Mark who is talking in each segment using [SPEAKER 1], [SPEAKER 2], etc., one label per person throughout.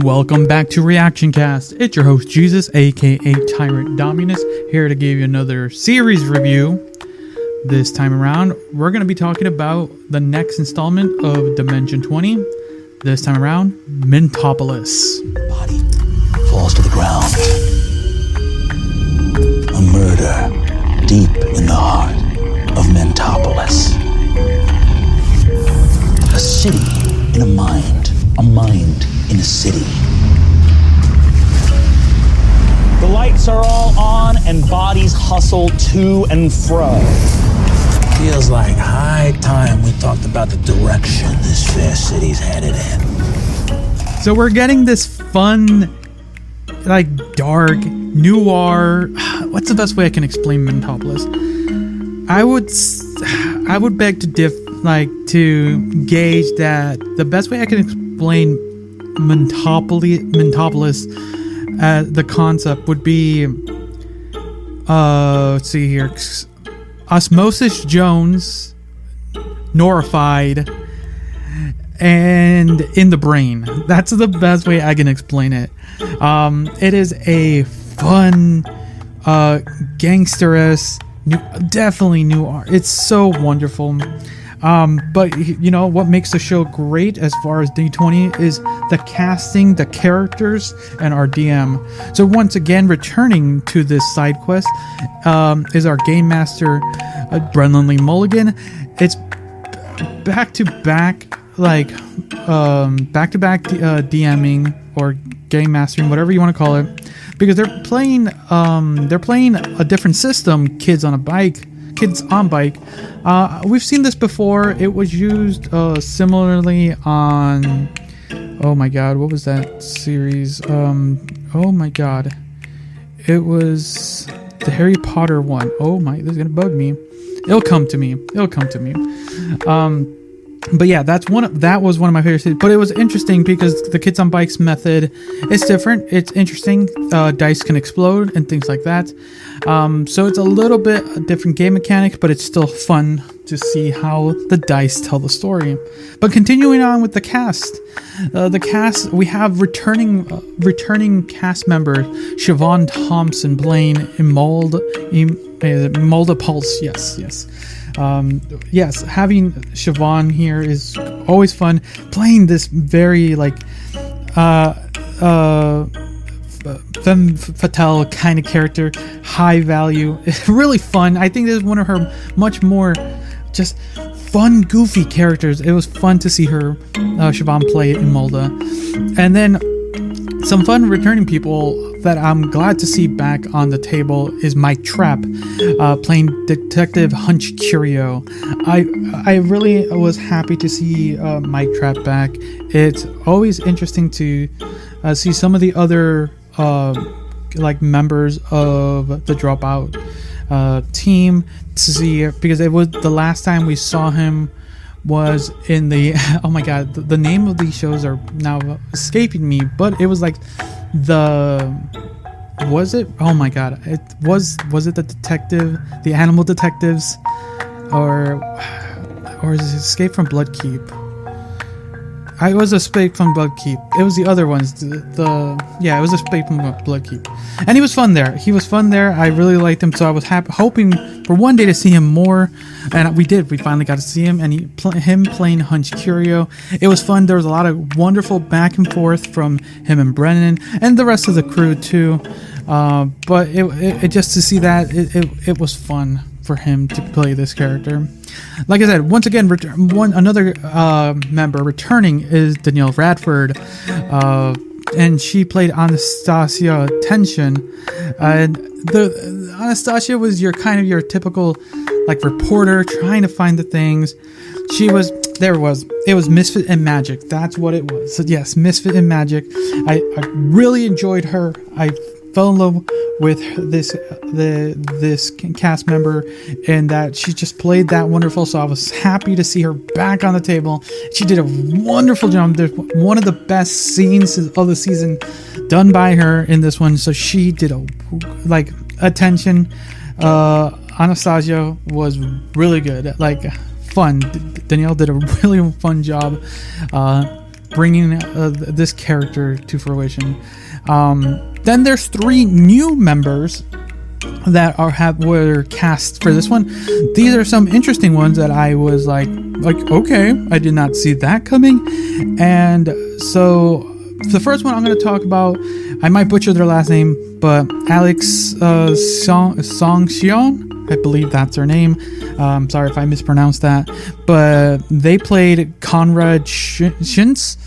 [SPEAKER 1] Welcome back to Reactioncast. It's your host Jesus, aka Tyrant Dominus, here to give you another series review. This time around, we're going to be talking about the next installment of Dimension 20. This time around, Mentopolis.
[SPEAKER 2] Body falls to the ground. A murder deep in the heart of Mentopolis. A city in a mind in a city. The lights are all on and bodies hustle to and fro. Feels like high time we talked about the direction this fair city's headed in.
[SPEAKER 1] So we're getting this fun, like dark, noir. What's the best way I can explain Mentopolis? I would beg to to gauge that the best way I can explain Mentopolis, the concept would be, let's see here, Osmosis Jones, Norified, and in the brain. That's the best way I can explain it. It is a fun, gangsterous, definitely noir. It's so wonderful. But you know what makes the show great as far as D20 is the casting, the characters, and our DM. So once again, returning to this side quest is our game master, Brennan Lee Mulligan. It's back to back DMing or game mastering, whatever you want to call it, because they're playing a different system, Kids on Bike. We've seen this before. It was used similarly on, oh my god, what was that series? Oh my god, it was the Harry Potter one. Oh my, this is gonna bug me. It'll come to me. But yeah, that was one of my favorite series. But it was interesting because the Kids on Bikes method is different. It's interesting. Dice can explode and things like that. So it's a little bit a different game mechanic, but it's still fun to see how the dice tell the story. But continuing on with the cast, we have returning cast member Siobhan Thompson playing Mentopolis. Yes, having Siobhan here is always fun. Playing this very femme fatale kind of character, high value, really fun. I think this is one of her much more just fun, goofy characters. It was fun to see her, Siobhan, play in Molda. And then some fun returning people that I'm glad to see back on the table is Mike Trapp, playing Detective Hunch Curio. I really was happy to see Mike Trapp back. It's always interesting to see some of the other members of the Dropout team, to see, because it was the last time we saw him was in the oh my god, the name of these shows are now escaping me, but it was like was it the Animal Detectives, or is it Escape from Bloodkeep? I was Escape from Bloodkeep. It was the other ones. It was Escape from Bloodkeep, and he was fun there. I really liked him, so I was hoping for one day to see him more, and we did. We finally got to see him, and him playing Hunch Curio. It was fun. There was a lot of wonderful back and forth from him and Brennan and the rest of the crew too. But it just to see that it was fun for him to play this character. Like I said, once again, another member returning is Danielle Radford, and she played Anastasia Tension. And Anastasia was your typical reporter trying to find the things. It was Misfit and Magic. That's what it was. So yes, Misfit and Magic. I really enjoyed her. I fell in love with this cast member, and that she just played that wonderful. So I was happy to see her back on the table. She did a wonderful job. There's one of the best scenes of the season done by her in this one. So she did attention. Anastasia was really good. Fun. Danielle did a really fun job. bringing this character to fruition. Then there's 3 new members that were cast for this one. These are some interesting ones that I was like okay, I did not see that coming. And so the first one I'm going to talk about, I might butcher their last name, but Alex Song-Xia, I believe that's her name. I'm sorry if I mispronounced that, but they played Conrad Shintz.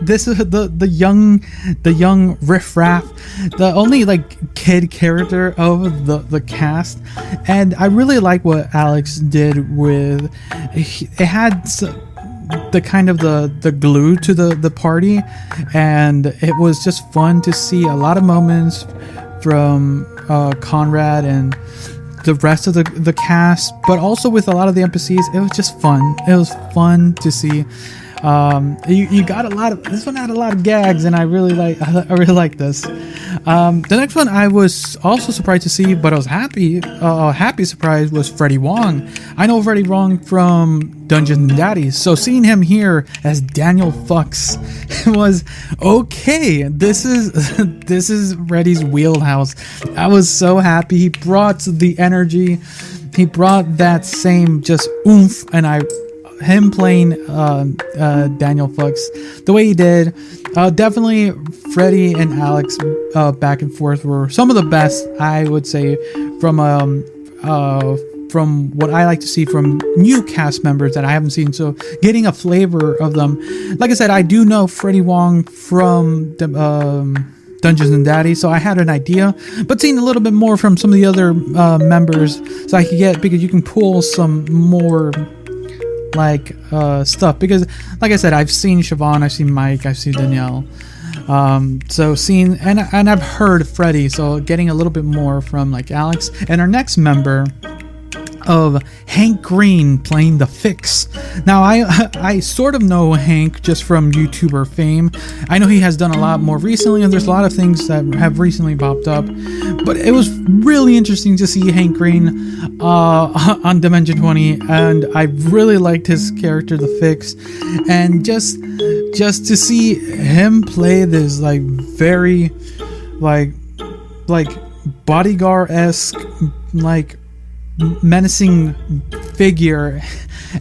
[SPEAKER 1] This is the young riffraff, the only like kid character of the cast, and I really like what Alex did with it. Had the kind of the glue to the party, and it was just fun to see a lot of moments from Conrad and the rest of the cast, but also with a lot of the NPCs. It was just fun. It was fun to see. You got this one had a lot of gags, and I really like this. The next one I was also surprised to see, but I was happy surprise was Freddie Wong. I know Freddie Wong from Dungeons and Daddies, so seeing him here as Daniel Fuchs was okay. This is Reddy's wheelhouse. I was so happy. He brought the energy, he brought that same just oomph, and him playing Daniel Fuchs the way he did, definitely Freddie and Alex back and forth were some of the best, I would say, from what I like to see from new cast members that I haven't seen. So getting a flavor of them, like I said, I do know Freddie Wong from the Dungeons and Daddies, so I had an idea, but seeing a little bit more from some of the other members, so I could get, because you can pull some more like stuff, because like I said, I've seen Siobhan, I've seen Mike, I've seen Danielle, so seeing and I've heard Freddie, so getting a little bit more from like Alex. And our next member of Hank Green playing the Fix. Now I sort of know Hank just from YouTuber fame. I know he has done a lot more recently, and there's a lot of things that have recently popped up, but it was really interesting to see Hank Green on Dimension 20, and I really liked his character, the Fix, and just to see him play this like very like bodyguard-esque, like menacing figure,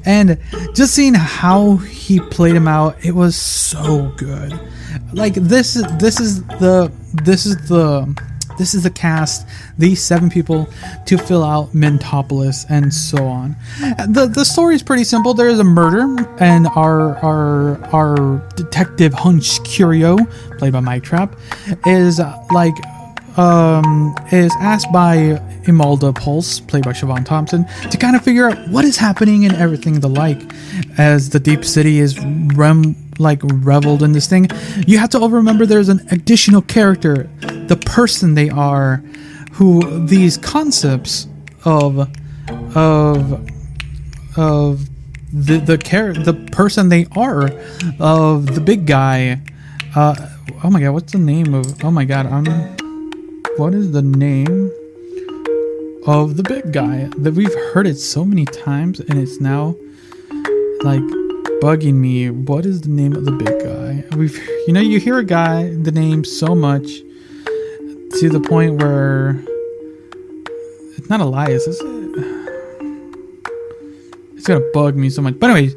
[SPEAKER 1] and just seeing how he played him out, it was so good. Like this is the cast, these 7 people to fill out Mentopolis and so on. The story is pretty simple. There is a murder, and our detective Hunch Curio, played by Mike Trapp, is asked by Imelda Pulse, played by Siobhan Thompson, to kind of figure out what is happening and everything the like, as the deep city is reveled in this thing. You have to remember there's an additional character, the person they are, who these concepts of the person they are, of the big guy. Oh my god, what's the name of? Oh my god, what is the name of the big guy? That we've heard it so many times, and it's now like bugging me. What is the name of the big guy? You hear the name so much to the point where it's not Elias, is it? It's gonna bug me so much. But anyways,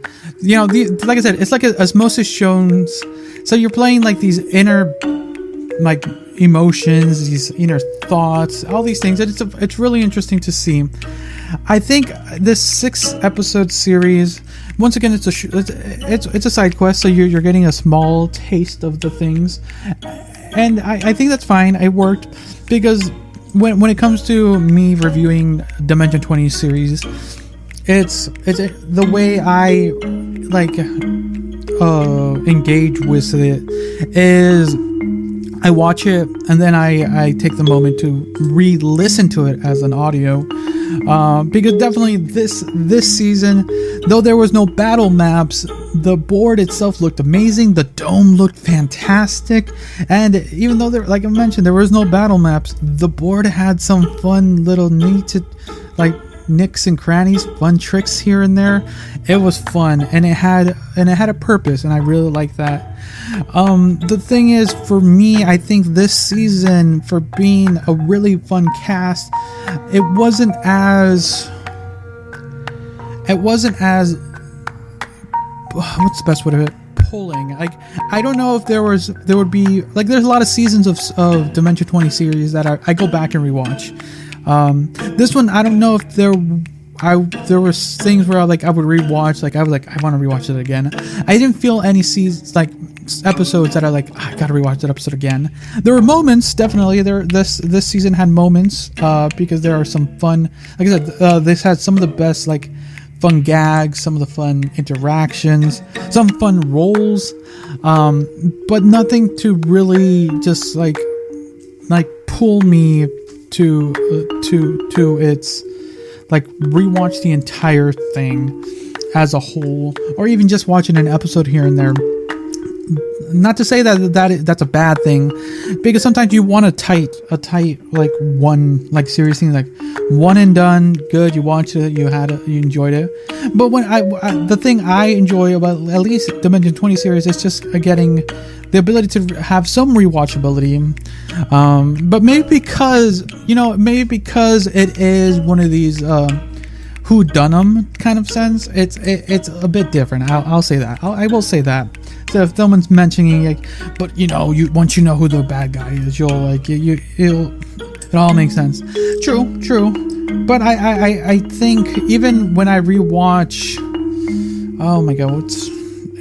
[SPEAKER 1] like I said, it's like osmosis shows. So you're playing like these inner like emotions, these inner thoughts, all these things. It's really interesting to see. I think this 6-episode series, once again, it's a side quest, so you're getting a small taste of the things, and I think that's fine. It worked, because when it comes to me reviewing Dimension 20 series, it's the way I like engage with it is I watch it, and then I take the moment to re-listen to it as an audio, because definitely this season, though there was no battle maps, the board itself looked amazing. The dome looked fantastic, and even though like I mentioned, there was no battle maps, the board had some fun little neat nicks and crannies, fun tricks here and there. It was fun, and it had a purpose, and I really like that. The thing is, for me, I think this season, for being a really fun cast, it wasn't as what's the best way to put it? Pulling. Like, I don't know if there would be, like, there's a lot of seasons of Dimension 20 series that I go back and rewatch. This one, I don't know if there was things where I would rewatch, like I want to rewatch it again. I didn't feel any episodes that are like, I gotta rewatch that episode again. There were moments, definitely. This season had moments, because there are some fun, like I said, this had some of the best, like, fun gags, some of the fun interactions, some fun roles, but nothing to really just like pull me to its, like, rewatch the entire thing as a whole, or even just watching an episode here and there. Not to say that's a bad thing, because sometimes you want a tight like one, like, series thing, like one and done, good, you watched it, you enjoyed it. But when the thing I enjoy about at least Dimension 20 series is just getting the ability to have some rewatchability, but maybe because it is one of these whodunit kind of sense, it's a bit different. I'll say that. I will say that. So if someone's mentioning, like, but once you know who the bad guy is, you'll it all makes sense. True. But I think even when I rewatch, oh my god,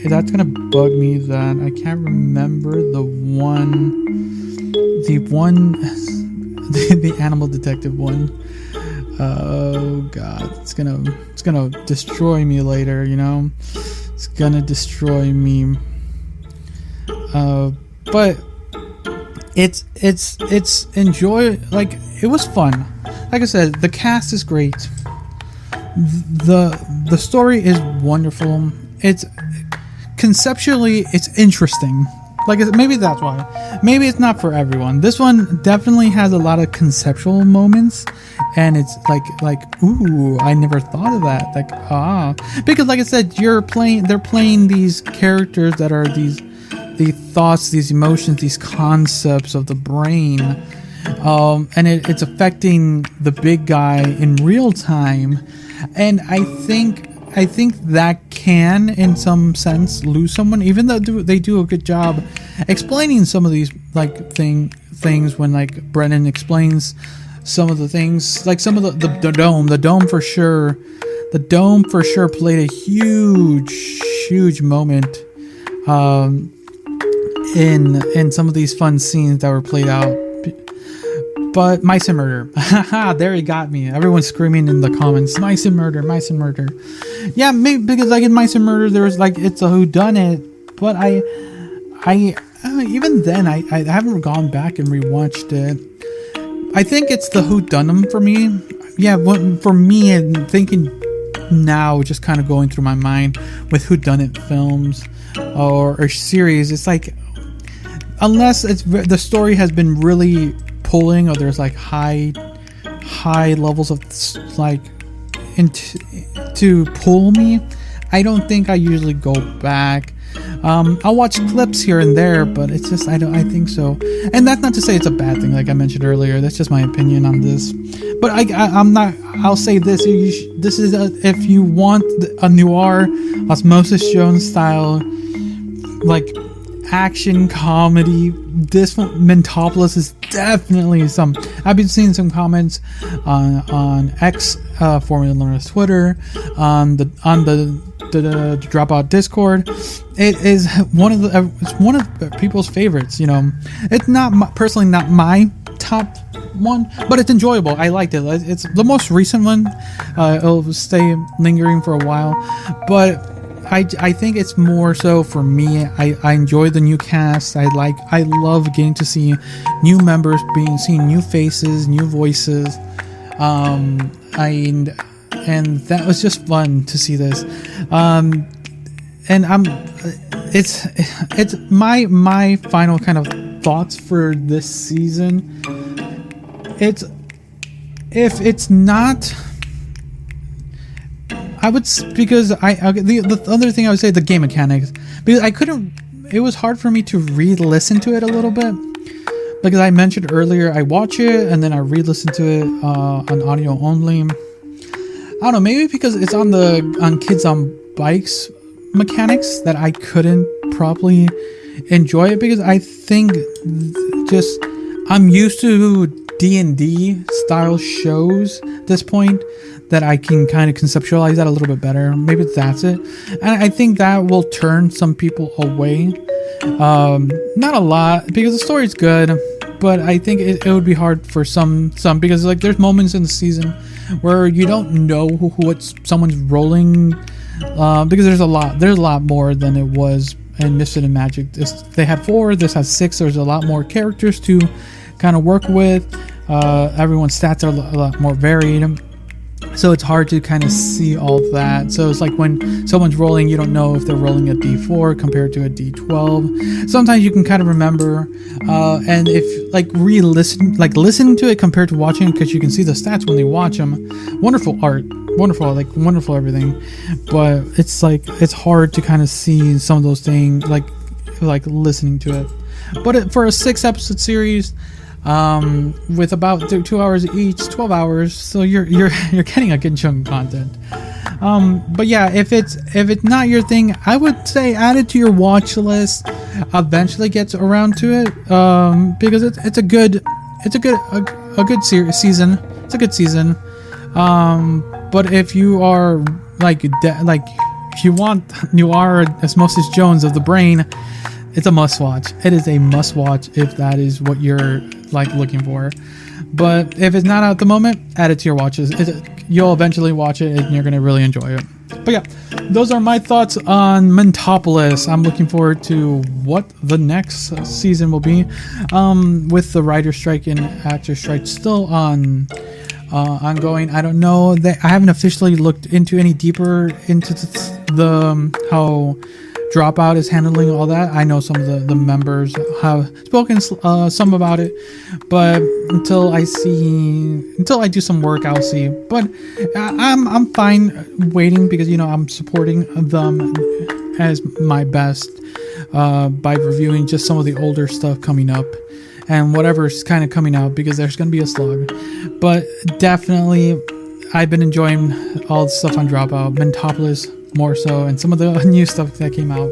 [SPEAKER 1] that's gonna bug me that I can't remember the animal detective one. Oh god, it's gonna destroy me later. It's gonna destroy me. But it's like, it was fun. Like I said, the cast is great. The story is wonderful. It's conceptually, it's interesting. Like, maybe that's why. Maybe it's not for everyone. This one definitely has a lot of conceptual moments, and it's like, ooh, I never thought of that. Like, because like I said, they're playing these characters that are the thoughts, these emotions, these concepts of the brain, and it's affecting the big guy in real time. And I think that can, in some sense, lose someone, even though they do a good job explaining some of these, like, things when, like, Brennan explains some of the things, like some of the dome for sure. The dome for sure played a huge moment in some of these fun scenes that were played out. But mice and murder, there he got me. Everyone's screaming in the comments, mice and murder. Yeah, maybe because, like, in Mice and Murder, there was, like, it's a whodunit, but I even then I haven't gone back and rewatched it. I think it's the whodunit for me. Yeah, for me, and thinking now, just kind of going through my mind with whodunit films or series, it's like, unless the story has been really pulling, or there's, like, high levels of, like, to pull me, I don't think I usually go back. I'll watch clips here and there, but it's just, I think so. And that's not to say it's a bad thing, like I mentioned earlier. That's just my opinion on this. But I'll say this. This is if you want a noir, Osmosis Jones style, like, action comedy, this one, Mentopolis, is definitely some. I've been seeing some comments on X, formerly known as Twitter, on the Dropout Discord. It is one of people's favorites. It's personally not my top one, but it's enjoyable. I liked it. It's the most recent one. It'll stay lingering for a while, but I think it's more so for me. I enjoy the new cast. I love getting to see new members, seeing new faces, new voices, and that was just fun to see this. And it's my final kind of thoughts for this season. If it's not because the other thing I would say, the game mechanics, because it was hard for me to re-listen to it a little bit, because I mentioned earlier I watch it and then I re-listen to it on audio only. I don't know, maybe because it's on Kids on Bikes mechanics that I couldn't properly enjoy it, because I think just I'm used to D&D style shows at this point, that I can kind of conceptualize that a little bit better. Maybe that's it. And I think that will turn some people away. Not a lot, because the story's good, but I think it would be hard for some, because like there's moments in the season where you don't know what someone's rolling, because there's a lot more than it was in Misfit and Magic. They had 4, this has 6. There's a lot more characters to kind of work with. Everyone's stats are a lot more varied, so it's hard to kind of see all that. So it's like when someone's rolling, you don't know if they're rolling a d4 compared to a d12. Sometimes you can kind of remember, and if like listen to it compared to watching, because you can see the stats when they watch them. Wonderful art, wonderful everything, but it's like it's hard to kind of see some of those things like listening to it. But for a 6-episode series, with about 2 hours each, 12 hours, so you're getting a good chunk of content. But yeah, if it's not your thing, I would say add it to your watch list. Eventually gets around to it, because it's a good season. It's a good season. But if you are if you want Noir Osmosis Jones of the Brain, it's a must watch. It is a must watch if that is what you're looking for. But if it's not at the moment, add it to your watches. You'll eventually watch it and you're going to really enjoy it. But yeah, those are my thoughts on Mentopolis. I'm looking forward to what the next season will be, with the writer strike and actor strike still ongoing. I don't know that I haven't officially looked into any deeper into the how Dropout is handling all that. I know some of the members have spoken some about it, but until I do some work, I'll see. But I'm fine waiting, because I'm supporting them as my best by reviewing just some of the older stuff coming up and whatever's kind of coming out, because there's going to be a slug. But definitely, I've been enjoying all the stuff on Dropout, Mentopolis more so, and some of the new stuff that came out.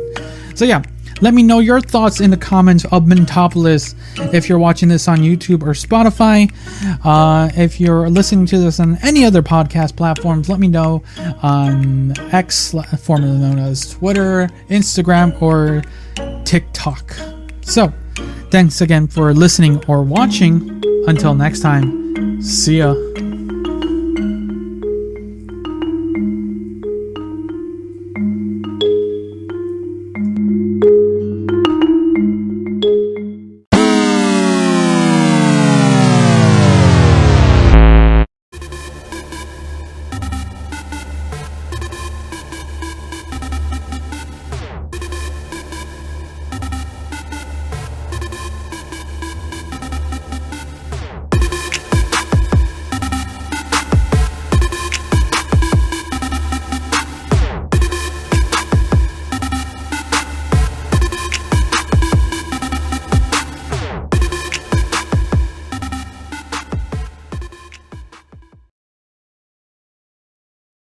[SPEAKER 1] So yeah, let me know your thoughts in the comments of Mentopolis if you're watching this on YouTube or Spotify. If you're listening to this on any other podcast platforms, let me know on X, formerly known as Twitter, Instagram, or TikTok. So thanks again for listening or watching. Until next time, see ya.